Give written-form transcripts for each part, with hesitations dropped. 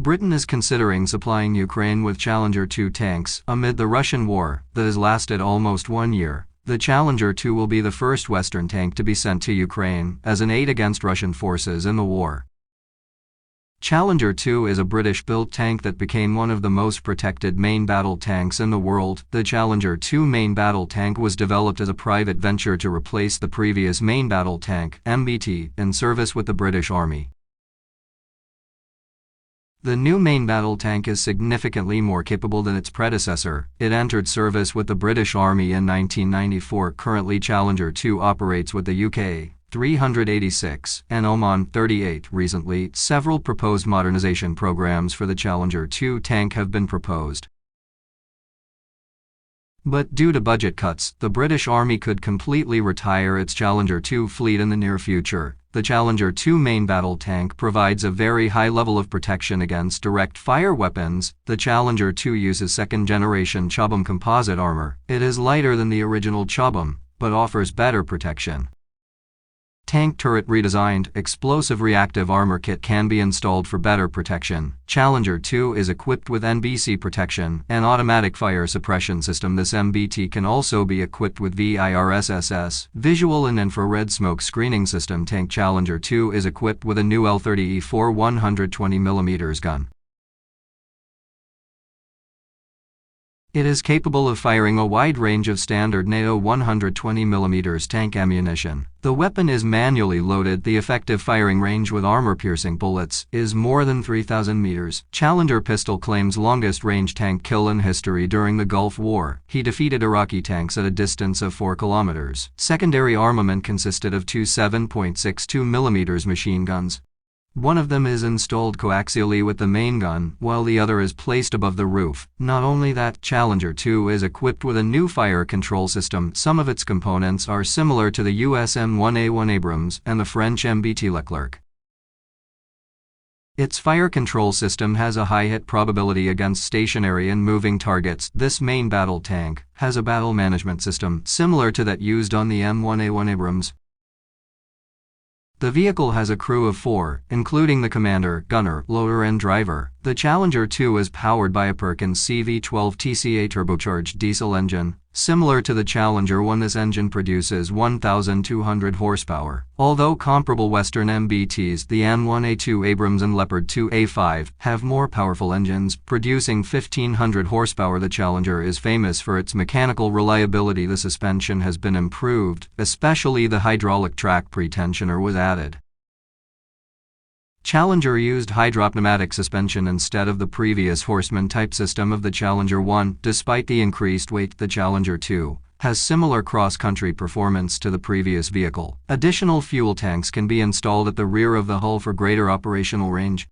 Britain is considering supplying Ukraine with Challenger 2 tanks amid the Russian war that has lasted almost 1 year. The Challenger 2 will be the first Western tank to be sent to Ukraine as an aid against Russian forces in the war. Challenger 2 is a British-built tank that became one of the most protected main battle tanks in the world. The Challenger 2 main battle tank was developed as a private venture to replace the previous main battle tank, MBT, in service with the British Army. The new main battle tank is significantly more capable than its predecessor. It entered service with the British Army in 1994. Currently, Challenger 2 operates with the UK 386 and Oman 38. Recently, several proposed modernization programs for the Challenger 2 tank have been proposed. But due to budget cuts, the British Army could completely retire its Challenger 2 fleet in the near future. The Challenger 2 main battle tank provides a very high level of protection against direct fire weapons. The Challenger 2 uses second-generation Chobham composite armor. It is lighter than the original Chobham, but offers better protection. Tank turret redesigned, explosive reactive armor kit can be installed for better protection. Challenger 2 is equipped with NBC protection, an automatic fire suppression system. This MBT can also be equipped with VIRSSS, visual and infrared smoke screening system. Tank Challenger 2 is equipped with a new L30E4 120mm gun. It is capable of firing a wide range of standard NATO 120mm tank ammunition. The weapon is manually loaded. The effective firing range with armor-piercing bullets is more than 3,000 meters. Challenger pistol claims longest-range tank kill in history during the Gulf War. He defeated Iraqi tanks at a distance of 4 kilometers. Secondary armament consisted of two 7.62mm machine guns. One of them is installed coaxially with the main gun, while the other is placed above the roof. Not only that, Challenger 2 is equipped with a new fire control system. Some of its components are similar to the US M1A1 Abrams and the French MBT Leclerc. Its fire control system has a high hit probability against stationary and moving targets. This main battle tank has a battle management system similar to that used on the M1A1 Abrams. The vehicle has a crew of 4, including the commander, gunner, loader and driver. The Challenger 2 is powered by a Perkins CV12 TCA turbocharged diesel engine. Similar to the Challenger 1, this engine produces 1,200 horsepower. Although comparable Western MBTs, the M1A2 Abrams and Leopard 2A5 have more powerful engines, producing 1,500 horsepower. The Challenger is famous for its mechanical reliability. The suspension has been improved, especially the hydraulic track pretensioner was added. Challenger used hydropneumatic suspension instead of the previous Horseman-type system of the Challenger 1. Despite the increased weight, the Challenger 2 has similar cross-country performance to the previous vehicle. Additional fuel tanks can be installed at the rear of the hull for greater operational range.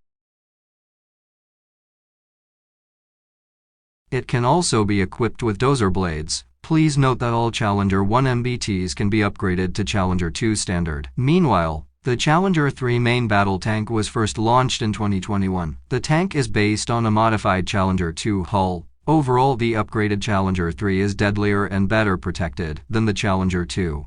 It can also be equipped with dozer blades. Please note that all Challenger 1 MBTs can be upgraded to Challenger 2 standard. Meanwhile, the Challenger 3 main battle tank was first launched in 2021. The tank is based on a modified Challenger 2 hull. Overall, the upgraded Challenger 3 is deadlier and better protected than the Challenger 2.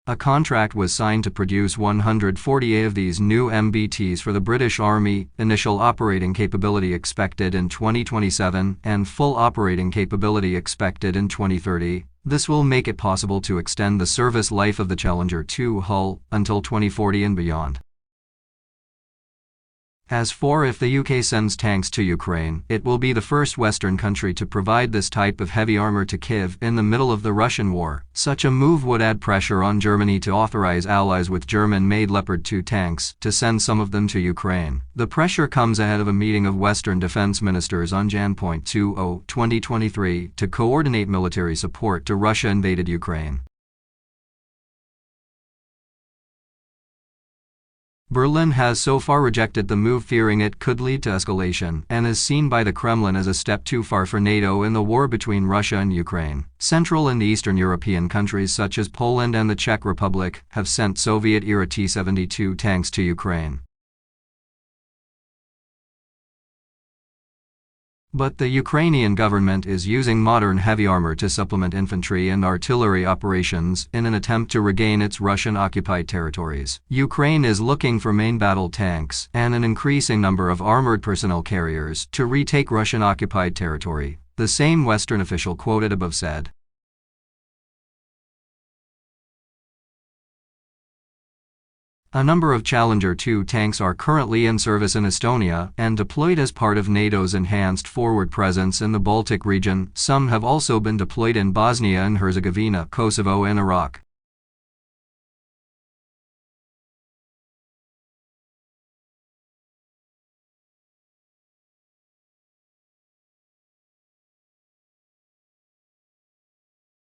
A contract was signed to produce 148 of these new MBTs for the British Army. Initial operating capability expected in 2027 and full operating capability expected in 2030. This will make it possible to extend the service life of the Challenger 2 hull until 2040 and beyond. As for if the UK sends tanks to Ukraine, it will be the first Western country to provide this type of heavy armor to Kyiv in the middle of the Russian war. Such a move would add pressure on Germany to authorize allies with German-made Leopard 2 tanks to send some of them to Ukraine. The pressure comes ahead of a meeting of Western defense ministers on Jan. 2023 to coordinate military support to Russia invaded Ukraine. Berlin has so far rejected the move, fearing it could lead to escalation, and is seen by the Kremlin as a step too far for NATO in the war between Russia and Ukraine. Central and Eastern European countries such as Poland and the Czech Republic have sent Soviet-era T-72 tanks to Ukraine. But the Ukrainian government is using modern heavy armor to supplement infantry and artillery operations in an attempt to regain its Russian-occupied territories. Ukraine is looking for main battle tanks and an increasing number of armored personnel carriers to retake Russian-occupied territory, the same Western official quoted above said. A number of Challenger 2 tanks are currently in service in Estonia and deployed as part of NATO's enhanced forward presence in the Baltic region. Some have also been deployed in Bosnia and Herzegovina, Kosovo, and Iraq.